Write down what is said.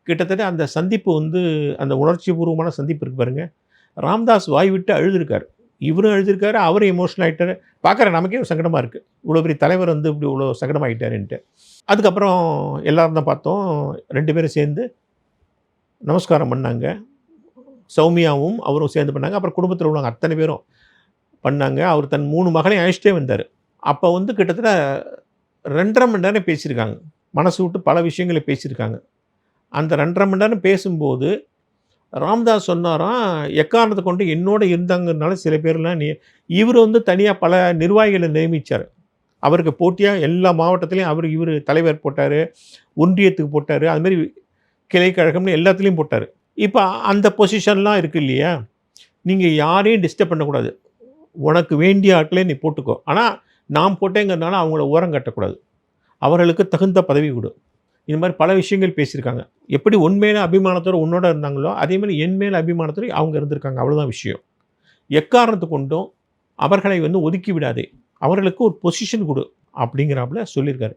கிட்டத்தட்ட அந்த சந்திப்பு வந்து அந்த உணர்ச்சிபூர்வமான சந்திப்பு இருக்கு பாருங்க. ராம்தாஸ் வாய் விட்டு அழுதுருக்காரு. இவரும் அழுதுருக்காரு, அவரும் எமோஷனல் ஆயிட்டாரு. பார்க்குற நமக்கே ஒரு சங்கடமா இருக்கு. இவ்வளோ பெரிய தலைவர் வந்து இப்படி இவ்வளோ சங்கடமாயிட்டாருன்ட்டு. அதுக்கப்புறம் எல்லாரும் தான் பார்த்தோம். 2 பேரும் சேர்ந்து நமஸ்காரம் பண்ணாங்க. சௌமியாவும் அவரும் சேர்ந்து பண்ணாங்க. அப்புறம் குடும்பத்தில உள்ளவங்க அத்தனை பேரும் பண்ணாங்க. அவர் தன் 3 மகளையும் அழைச்சிட்டே வந்தாரு. அப்ப வந்து கிட்டத்தட்ட 2 1/2 மணி நேரம் பேசியிருக்காங்க. மனசு விட்டு பல விஷயங்கள பேசியிருக்காங்க. அந்த 2 1/2 மணி நேரம் பேசும்போது, ராம்தாஸ் சொன்னாராம், எக்காரணத்த கொண்டு என்னோட இருந்தாங்கறனால சில பேர்லாம் இவரு வந்து தனியா பல நிர்வாகிகள நியமிச்சாரு. அவருக்கு போட்டியா எல்லா மாவட்டத்திலயும் இவரு தலைவர் போட்டாரு, ஒன்றியத்துக்கு போட்டாரு. அது மாரி கிளை கழகம்னு எல்லாத்துலயும் போட்டாரு. இப்ப அந்த பொசிஷன்லாம் இருக்கு இல்லையா? நீங்க யாரையும் டிஸ்டர்ப் பண்ணக்கூடாது. உனக்கு வேண்டிய ஆட்கள நீ போட்டுக்கோ. ஆனா, நான் போட்டேங்கிறனால அவங்கள ஓரங்கட்டக்கூடாது. அவர்களுக்கு தகுந்த பதவி குடு. இது மாரி பல விஷயங்கள் பேசியிருக்காங்க. எப்படி உன் மேல அபிமானத்தோட உன்னோட இருந்தாங்களோ, அதே மாரி என் மேல அபிமானத்தோட அவங்க இருந்திருக்காங்க. அவ்வளோதான் விஷயம். எக்காரணத்த கொண்டும் அவர்களை வந்து ஒதுக்கி விடாதே. அவர்களுக்கு ஒரு பொசிஷன் குடு. அப்படிங்கிறாப்புல சொல்லியிருக்காரு.